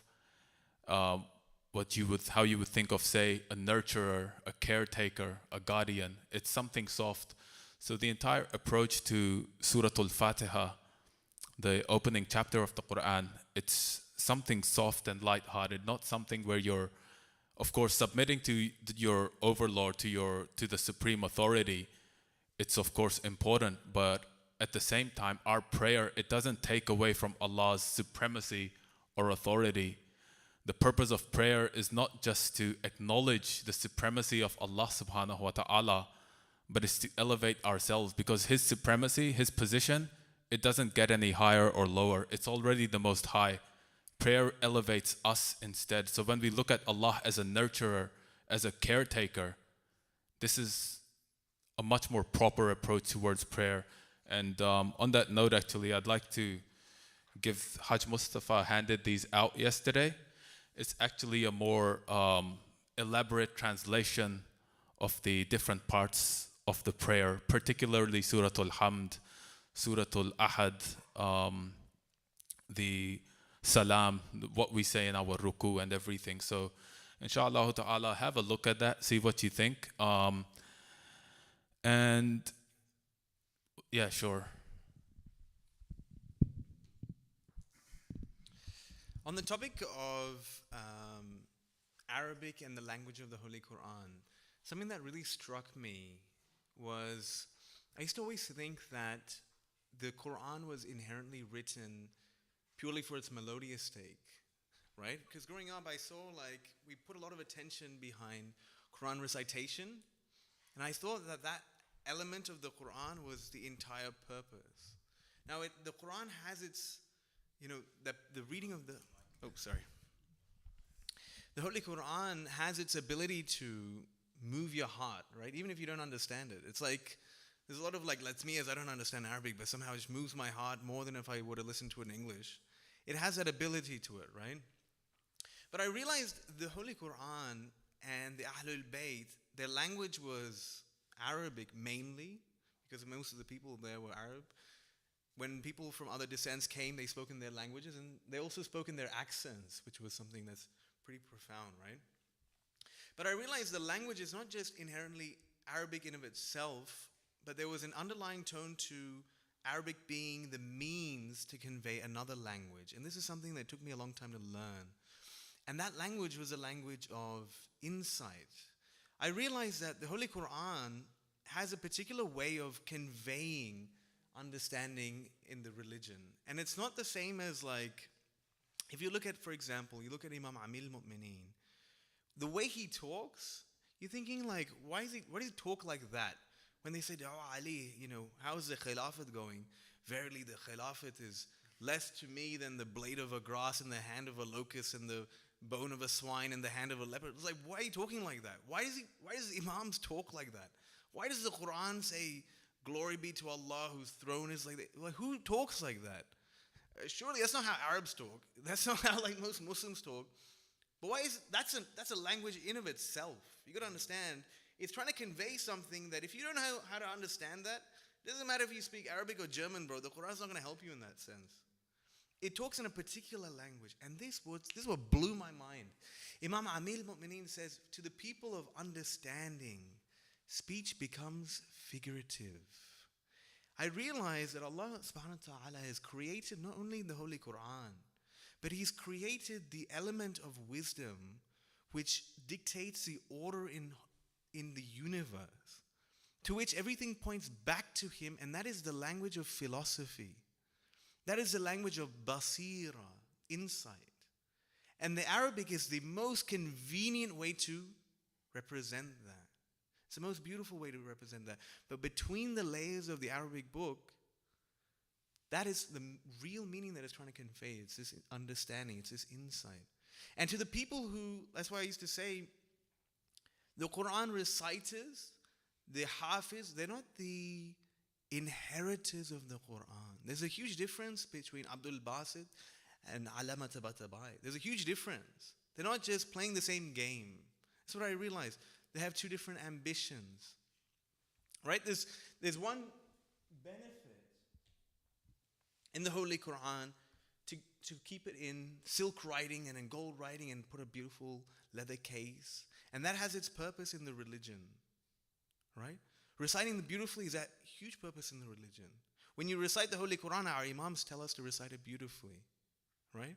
how you would think of, say, a nurturer, a caretaker, a guardian. It's something soft. So the entire approach to Surah Al-Fatiha, the opening chapter of the Quran, it's something soft and light-hearted, not something where you're, of course, submitting to your overlord, to the supreme authority. It's of course important, but at the same time, our prayer, it doesn't take away from Allah's supremacy or authority. The purpose of prayer is not just to acknowledge the supremacy of Allah subhanahu wa ta'ala, but it's to elevate ourselves, because His supremacy, His position, it doesn't get any higher or lower. It's already the most high. Prayer elevates us instead. So when we look at Allah as a nurturer, as a caretaker, this is a much more proper approach towards prayer. And on that note, actually, I'd like to give Hajj Mustafa handed these out yesterday. It's actually a more elaborate translation of the different parts of the prayer, particularly Surah Al-Hamd, Surah Al-Ahad, the salam, what we say in our ruku and everything. So inshallah ta'ala, have a look at that, see what you think. And yeah, sure. On the topic of Arabic and the language of the Holy Quran, something that really struck me was, I used to always think that the Quran was inherently written purely for its melodious sake, right? Because growing up, I saw we put a lot of attention behind Quran recitation, and I thought that that element of the Quran was the entire purpose. Now, the Quran has its, the reading of the, the Holy Quran has its ability to move your heart, right? Even if you don't understand it. It's like, there's a lot of let's me as I don't understand Arabic, but somehow it just moves my heart more than if I were to listen to it in English. It has that ability to it, right? But I realized the Holy Quran and the Ahlul Bayt, their language was Arabic mainly, because most of the people there were Arab. When people from other descents came, they spoke in their languages, and they also spoke in their accents, which was something that's pretty profound, right? But I realized the language is not just inherently Arabic in of itself, but there was an underlying tone to Arabic being the means to convey another language. And this is something that took me a long time to learn. And that language was a language of insight. I realized that the Holy Quran has a particular way of conveying understanding in the religion. And it's not the same as if you look at, for example, you look at Imam Amil Mu'mineen, the way he talks, you're thinking why does he talk like that? When they said, oh, Ali, how's the Khilafat going? Verily, the Khilafat is less to me than the blade of a grass in the hand of a locust and the bone of a swine in the hand of a leopard. It's like, why are you talking like that? Why does Imams talk like that? Why does the Quran say, glory be to Allah whose throne is like that? Who talks like that? Surely that's not how Arabs talk. That's not how most Muslims talk. But why is that's a language in of itself? You got to understand, it's trying to convey something that if you don't know how to understand that, it doesn't matter if you speak Arabic or German, bro. The Quran's not going to help you in that sense. It talks in a particular language, and this is what blew my mind. Imam Amil Mu'mineen says, to the people of understanding, speech becomes figurative. I realize that Allah subhanahu wa ta'ala has created not only the Holy Quran, but He's created the element of wisdom which dictates the order in the universe, to which everything points back to Him, and that is the language of philosophy. That is the language of basira, insight. And the Arabic is the most convenient way to represent that. It's the most beautiful way to represent that. But between the layers of the Arabic book, that is the real meaning that it's trying to convey. It's this understanding, it's this insight. And to the people who, that's why I used to say, the Quran reciters, the hafiz, they're not the inheritors of the Quran. There's a huge difference between Abdul Basit and Allama Tabatabai. There's a huge difference. They're not just playing the same game. That's what I realized. They have two different ambitions. Right? There's one benefit in the Holy Quran to keep it in silk writing and in gold writing and put a beautiful leather case. And that has its purpose in the religion. Right? Reciting beautifully is that huge purpose in the religion. When you recite the Holy Quran, our Imams tell us to recite it beautifully. Right?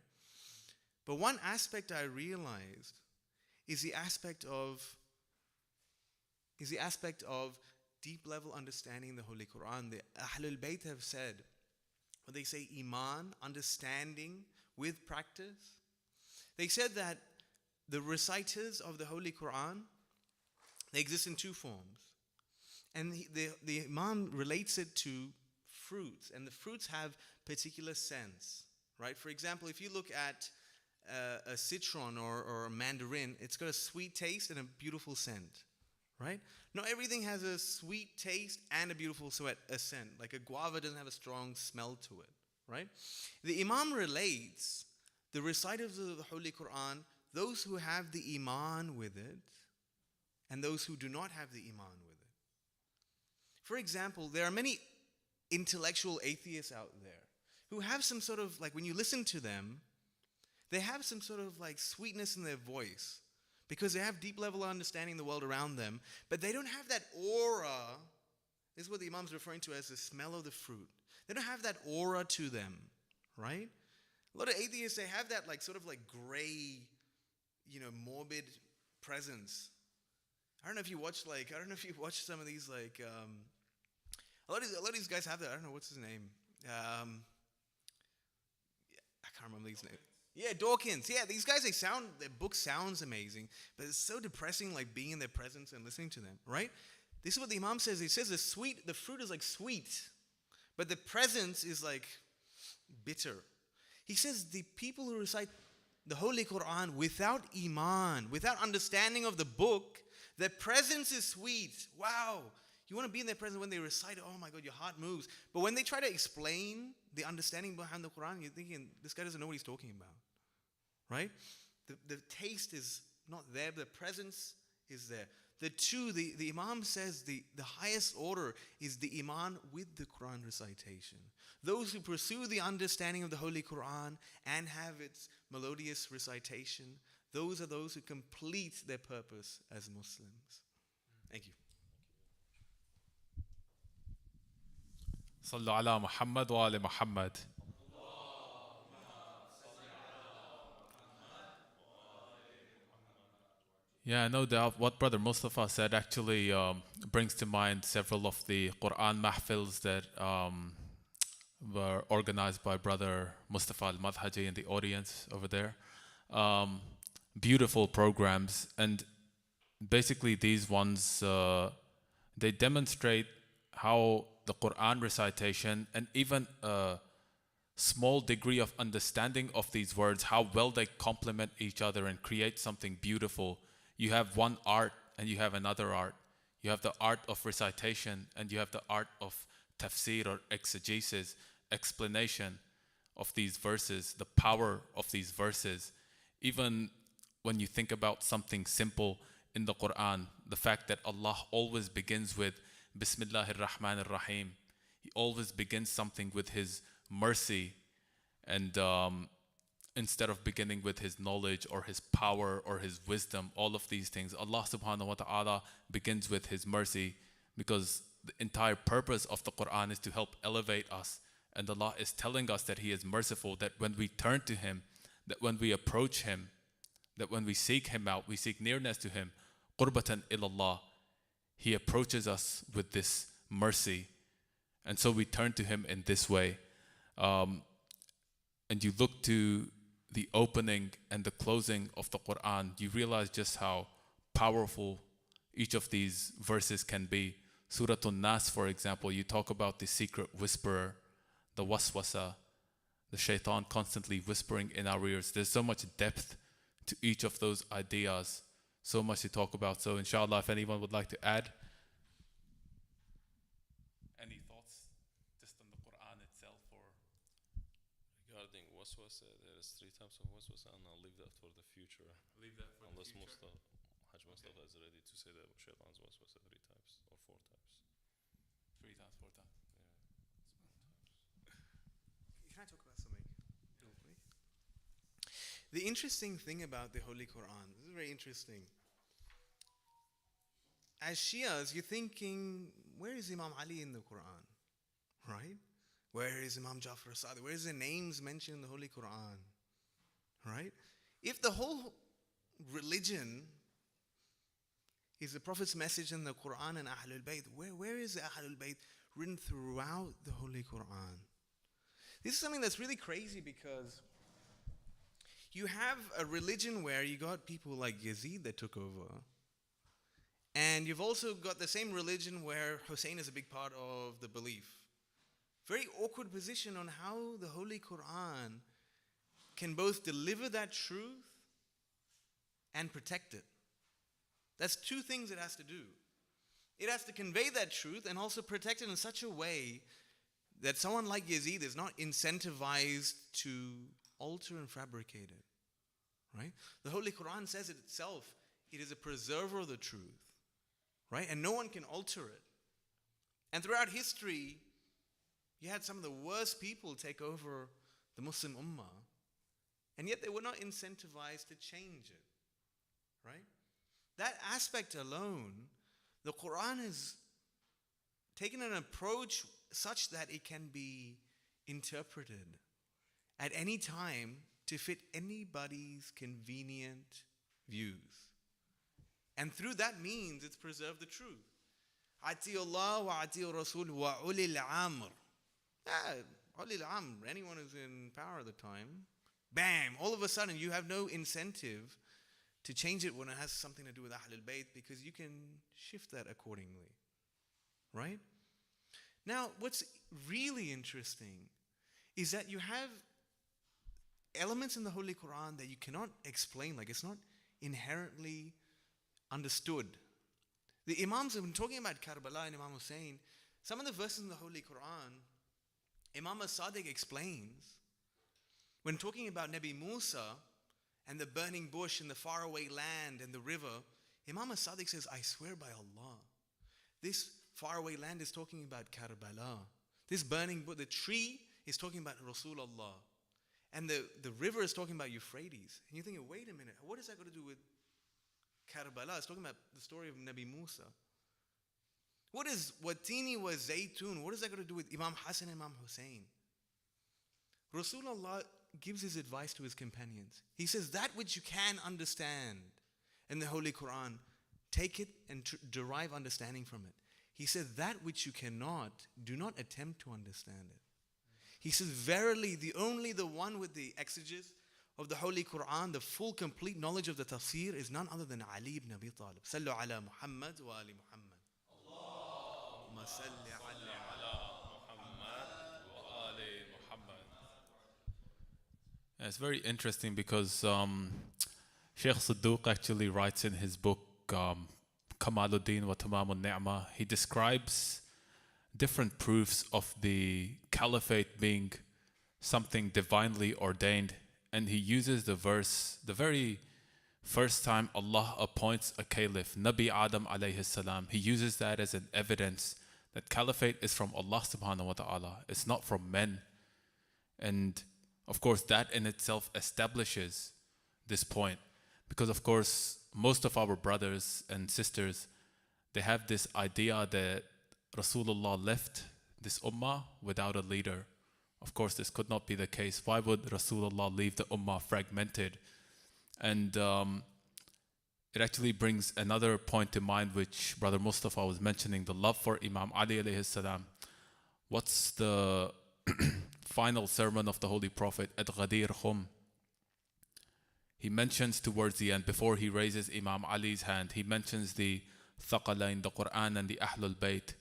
But one aspect I realized is the aspect of deep level understanding the Holy Quran. The Ahlul Bayt have said, when they say Iman, understanding with practice, they said that the reciters of the Holy Quran, they exist in two forms. And the Imam relates it to fruits, and the fruits have particular scents, right? For example, if you look at a citron or a mandarin, it's got a sweet taste and a beautiful scent, right? Not everything has a sweet taste and a beautiful scent. Like a guava doesn't have a strong smell to it, right? The Imam relates the reciters of the Holy Quran, those who have the Iman with it, and those who do not have the Iman with it. For example, there are many intellectual atheists out there who have some sort of, when you listen to them, They have some sort of like sweetness in their voice because they have deep level of understanding the world around them, but they don't have that aura. This is what the Imam's referring to as the smell of the fruit. They don't have that aura to them, right? A lot of atheists, they have that like sort of like gray, morbid presence. I don't know if you watch some of these like, a lot of these guys have that. I don't know, what's his name? I can't remember his name. Yeah, Dawkins. Yeah, these guys, their book sounds amazing, but it's so depressing like being in their presence and listening to them, right? This is what the Imam says. He says the fruit is like sweet, but the presence is like bitter. He says the people who recite the Holy Quran without iman, without understanding of the book, their presence is sweet. Wow. You want to be in their presence when they recite it, oh my God, your heart moves. But when they try to explain the understanding behind the Quran, you're thinking, this guy doesn't know what he's talking about. Right? The taste is not there, but the presence is there. The Imam says the highest order is the iman with the Quran recitation. Those who pursue the understanding of the Holy Quran and have its melodious recitation, those are those who complete their purpose as Muslims. Thank you. صلوا على محمد وآل محمد. Yeah, no doubt. What Brother Mustafa said actually brings to mind several of the Quran mahfils that were organized by Brother Mustafa al-Madhaji in the audience over there. Beautiful programs, and basically these ones, they demonstrate how the Quran recitation and even a small degree of understanding of these words, how well they complement each other and create something beautiful. You have one art and you have another art. You have the art of recitation and you have the art of tafsir or exegesis, explanation of these verses, the power of these verses. Even when you think about something simple in the Quran, the fact that Allah always begins with Bismillahir Rahmanir Rahim. He always begins something with His mercy, and instead of beginning with His knowledge or His power or His wisdom, all of these things, Allah subhanahu wa ta'ala begins with His mercy, because the entire purpose of the Quran is to help elevate us. And Allah is telling us that He is merciful, that when we turn to Him, that when we approach Him, that when we seek Him out, we seek nearness to Him, qurbatan ilallah, He approaches us with this mercy. And so we turn to Him in this way. And you look to the opening and the closing of the Quran, you realize just how powerful each of these verses can be. Surah An-Nas, for example, you talk about the secret whisperer, the waswasa, the shaitan constantly whispering in our ears. There's so much depth to each of those ideas, so much to talk about. So inshallah, if anyone would like to add any thoughts just on the Quran itself, or regarding waswasa, there is 3 types of waswasa, and I'll leave that for the future. leave that for Unless the future. Hajj Mustafa is ready to say that shaitan's waswasa 3 types or 4 types. 3 times, 4 times. Can I talk about something? The interesting thing about the Holy Quran, this is very interesting. As Shias, you're thinking, where is Imam Ali in the Quran? Right? Where is Imam Jafar Sadiq? Where is the names mentioned in the Holy Quran? Right? If the whole religion is the Prophet's message in the Quran and Ahlul Bayt, where is the Ahlul Bayt written throughout the Holy Quran? This is something that's really crazy, because you have a religion where you got people like Yazid that took over, and you've also got the same religion where Hussein is a big part of the belief. Very awkward position on how the Holy Quran can both deliver that truth and protect it. That's 2 things it has to do. It has to convey that truth and also protect it in such a way that someone like Yazid is not incentivized to alter and fabricate it. Right? The Holy Quran says it itself, it is a preserver of the truth. Right? And no one can alter it. And throughout history, you had some of the worst people take over the Muslim Ummah. and yet they were not incentivized to change it, right? That aspect alone, the Quran has taken an approach such that it can be interpreted at any time to fit anybody's convenient views. And through that means, it's preserved the truth. Ati'u Allah wa ati'u Rasul wa ulil amr. Ulil amr, anyone who's in power at the time, bam, all of a sudden you have no incentive to change it when it has something to do with Ahlul Bayt, because you can shift that accordingly, right? Now, what's really interesting is that you have elements in the Holy Quran that you cannot explain, like it's not inherently understood. The Imams have been talking about Karbala and Imam Hussain. Some of the verses in the Holy Quran, Imam as-Sadiq explains, when talking about Nabi Musa and the burning bush and the faraway land and the river, Imam as-Sadiq says, I swear by Allah, this faraway land is talking about Karbala. This burning bush, the tree is talking about Rasulullah. And the river is talking about Euphrates. And you're thinking, wait a minute, what is that got to do with Karbala? It's talking about the story of Nabi Musa. What is Watini wa Zaytun? What is that got to do with Imam Hassan and Imam Hussain? Rasulullah gives his advice to his companions. He says, that which you can understand in the Holy Quran, take it and derive understanding from it. He said, that which you cannot, do not attempt to understand it. He says, verily, the one with the exegesis of the Holy Quran, the full, complete knowledge of the tafsir, is none other than Ali ibn Abi Talib. Sallu ala Muhammad wa ali Muhammad. Allahumma salli ala Muhammad wa ali Muhammad. It's very interesting because Sheikh Siddiq actually writes in his book, Kamaluddin wa Tamamun Ni'mah, he describes different proofs of the caliphate being something divinely ordained, and he uses the verse, the very first time Allah appoints a caliph, Nabi Adam alayhi salam, he uses that as an evidence that caliphate is from Allah subhanahu wa ta'ala, it's not from men. And of course that in itself establishes this point, because of course most of our brothers and sisters, they have this idea that Rasulullah left this ummah without a leader. Of course, this could not be the case. Why would Rasulullah leave the ummah fragmented? And it actually brings another point to mind, which Brother Mustafa was mentioning, the love for Imam Ali alayhi salam. What's the final sermon of the Holy Prophet at Ghadir Khum? He mentions towards the end, before he raises Imam Ali's hand, he mentions the Thaqalain, the Quran and the Ahlul Bayt.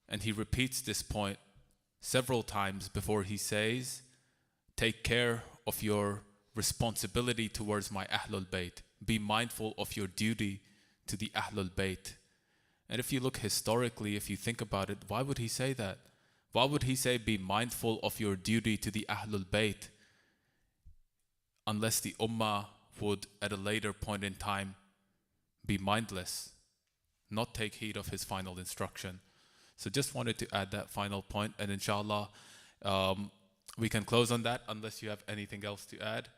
And he repeats this point several times before he says, take care of your responsibility towards my Ahlul Bayt. Be mindful of your duty to the Ahlul Bayt. And if you look historically, if you think about it, why would he say that? Why would he say be mindful of your duty to the Ahlul Bayt? Unless the Ummah would at a later point in time be mindless, not take heed of his final instruction. So just wanted to add that final point, and inshallah we can close on that unless you have anything else to add.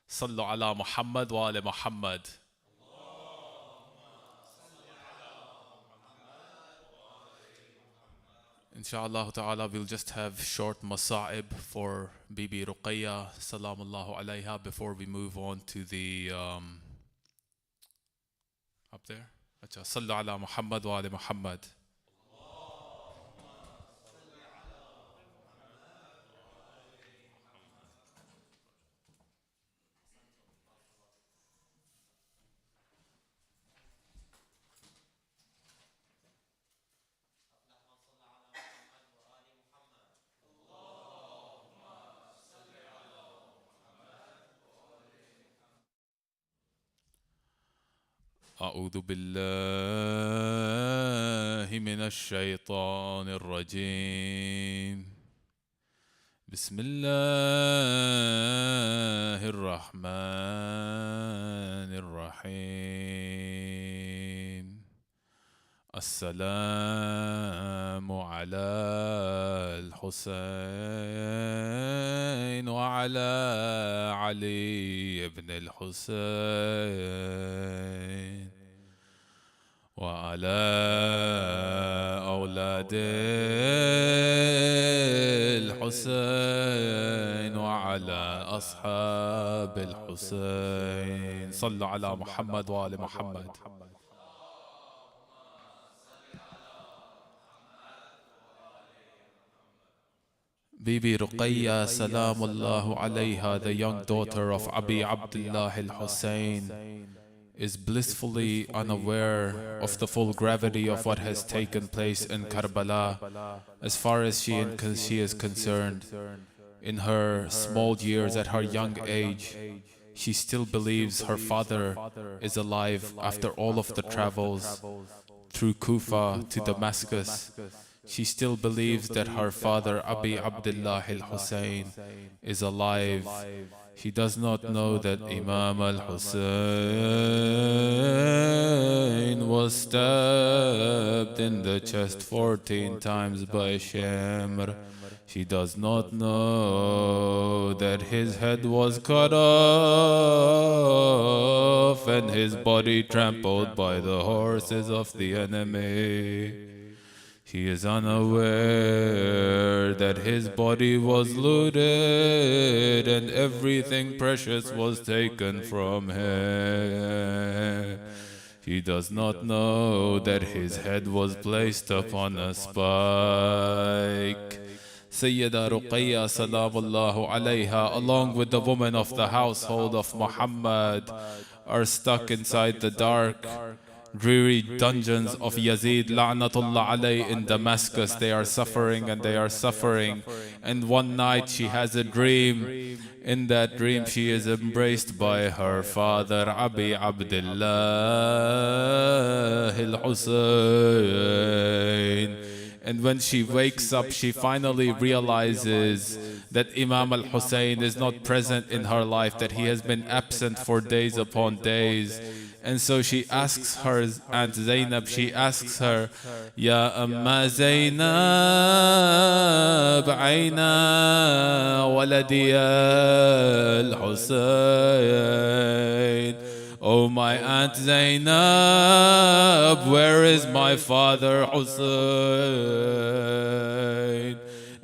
Sallu ala Muhammad wa ala Muhammad. Inshallah ta'ala, we'll just have short masa'ib for Bibi Ruqayya, salamullahu alayha, before we move on to the up there. Sallu ala Muhammad wa ala Muhammad. أعوذ بالله من الشيطان الرجيم بسم الله الرحمن الرحيم السلام على الحسين وعلى علي بن الحسين وعلى أولاد الحسين وعلى أصحاب الحسين. صلوا على محمد وآل محمد. Bibi Ruqayya Salamullahu alayha, the young daughter of Abi Abdullah al-Hussein, is blissfully unaware of the full gravity of what has taken place in Karbala. As far as she is concerned, in her small years, at her young age, she still believes her father is alive after all of the travels through Kufa to Damascus. She still believes that her father Abi Abdullah al-Hussein is alive. She does not know that Imam al-Hussein was stabbed in the chest 14 times by Shamr. She does not know that his head was cut off and his body trampled by the horses of the enemy. She is unaware that his body was looted and everything precious was taken from him. She does not know that his head was placed upon a spike. Sayyida Ruqayya Salamullahu alayha, along with the women of the household of Muhammad, are stuck inside the dark, dreary dungeons of Yazid La'natullah alayh in Damascus. They are suffering and they are suffering. And one night she has a dream. In that dream she is embraced by her father Abi Abdullah al-Hussein. And when she wakes up, she finally realizes that Imam al-Hussein is not present in her life, that he has been absent for days upon days. And so she asks her Aunt Zainab, she asks her, Ya Amma Zainab, Aina waladi al-Hussein. Oh my Aunt Zainab, where is my father Hussein?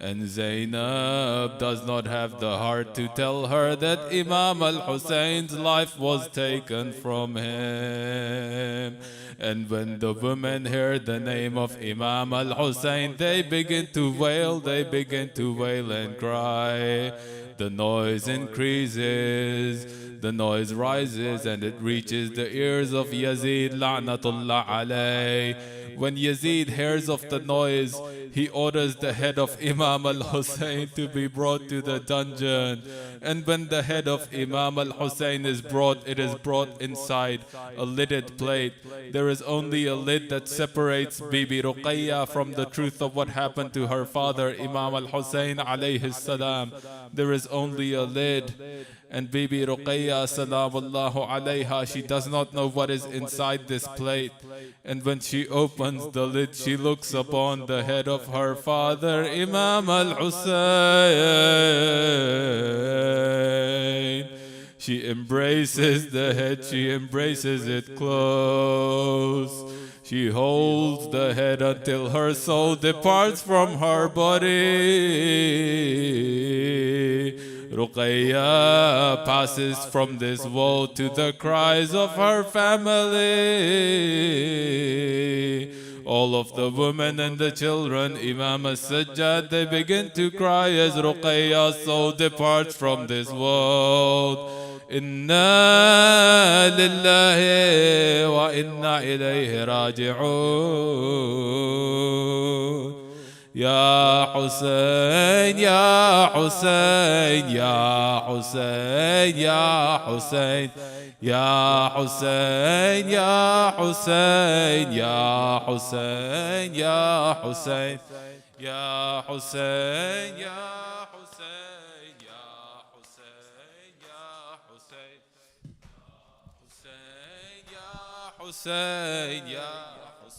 And Zainab does not have the heart to tell her that Imam al-Hussein's life was taken from him. And when the women heard the name of Imam al-Hussein, they begin to wail and cry. The noise increases, the noise rises, and it reaches the ears of Yazid La'natullah alayh. When Yazid hears of the noise, he orders the head of Imam al-Hussein to be brought to the dungeon. And when the head of Imam al-Hussein is brought, it is brought inside a lidded plate. There is only a lid that separates Bibi Ruqayya from the truth of what happened to her father, Imam al-Hussein alayhi salam. There is only a lid. And Bibi Ruqayya Salamullahu alayha, she does not know what is inside this plate. And when she opens the lid, she looks upon the head of her father, Imam al-Hussein. She embraces the head, she embraces it close. She holds the head until her soul departs from her body. Ruqayya passes from this world to the cries of her family. All of the women and the children, Imam as-Sajjad, they begin to cry as Ruqayya's soul departs from this world. Inna lillahi wa inna ilayhi raji'un. Ya Hussein, Ya Hussein, Ya Hussein, Ya Hussein, Ya Hussein, Ya Hussein, Ya Hussein, Ya Hussein, Ya Hussein, Ya Hussein, Ya Hussein, Ya Hussein, Hussein, Ya Hussein, Ya Hussein.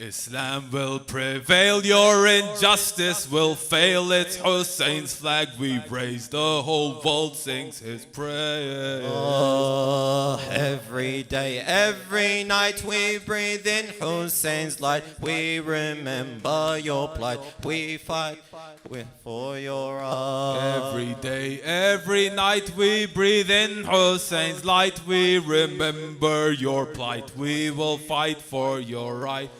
Islam will prevail, your injustice will fail. It's Hussein's flag we raise, the whole world sings his praise. Oh, every day, every night we breathe in Hussein's light. We remember your plight, we fight for your right. Every day, every night we breathe in Hussein's light. We remember your plight, we will fight for your right.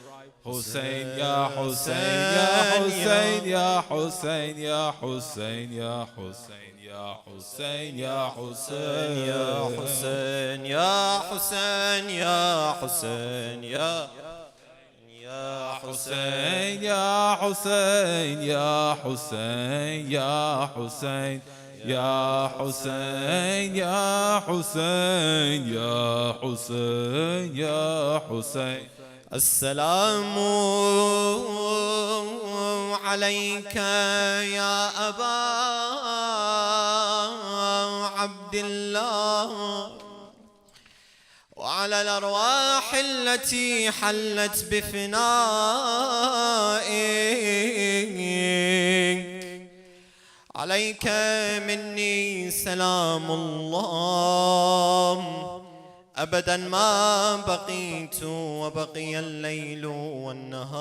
Hussein, Ya Hussein, Ya Hussein, Ya Hussein, Ya Hussein, Ya Hussein, Ya Hussein, Ya Hussein, Ya Hussein, Ya Hussein, Ya Hussein, Ya Hussein, Ya Hussein, Ya Hussein, Ya Hussein, Ya Hussein, Ya Hussein, Ya Hussein, Ya Hussein. السلام عليك يا أبا عبد الله، وعلى الأرواح التي حلت بفنائك. عليك مني سلام الله أبدا ما بقيت وبقي الليل والنهار،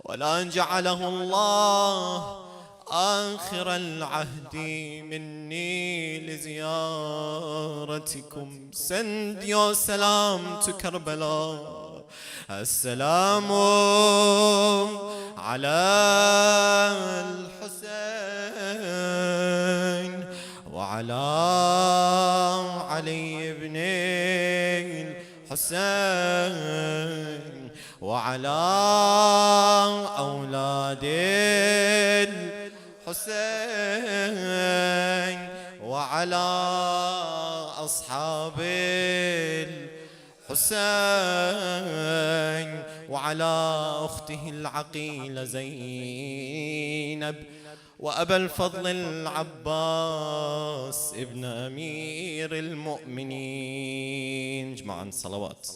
ولا جعله الله آخر العهد مني لزيارتكم. Send your salam to Karbala. السلام على الحسين وعلى علي بن الحسين وعلى أولاد الحسين وعلى أصحاب الحسين وعلى أخته العقيلة زينب وأبا الفضل العباس ابن أمير المؤمنين. جماعة صلوات.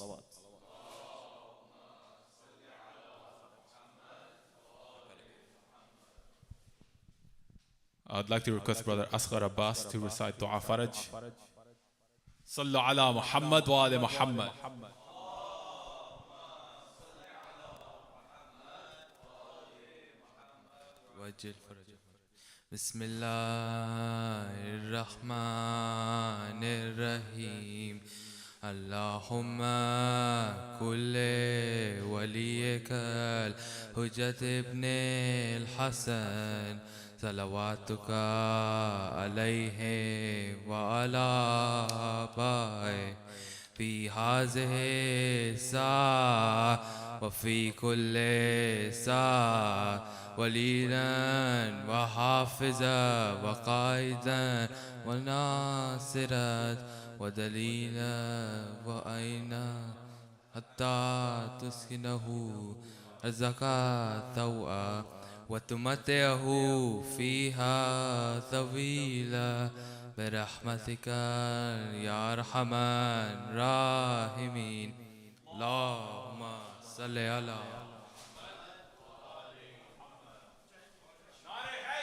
I'd like to request Brother Asghar Abbas to recite Dua Faraj. صلوا على محمد وآل محمد. وجل فرج. بسم الله الرحمن الرحيم. اللهم كل وليك الحجة ابن الحسن صلواتك عليه وعلى آبائه في هذه الساعة وفي كل ساعة وليلا وحافظا وقائدا وناصرا ودليلا وأينا حتى تسكنه رزقك ثوءا وتمتعه فيها طويلا برحمتك يا أرحم الراحمين. اللهم صل على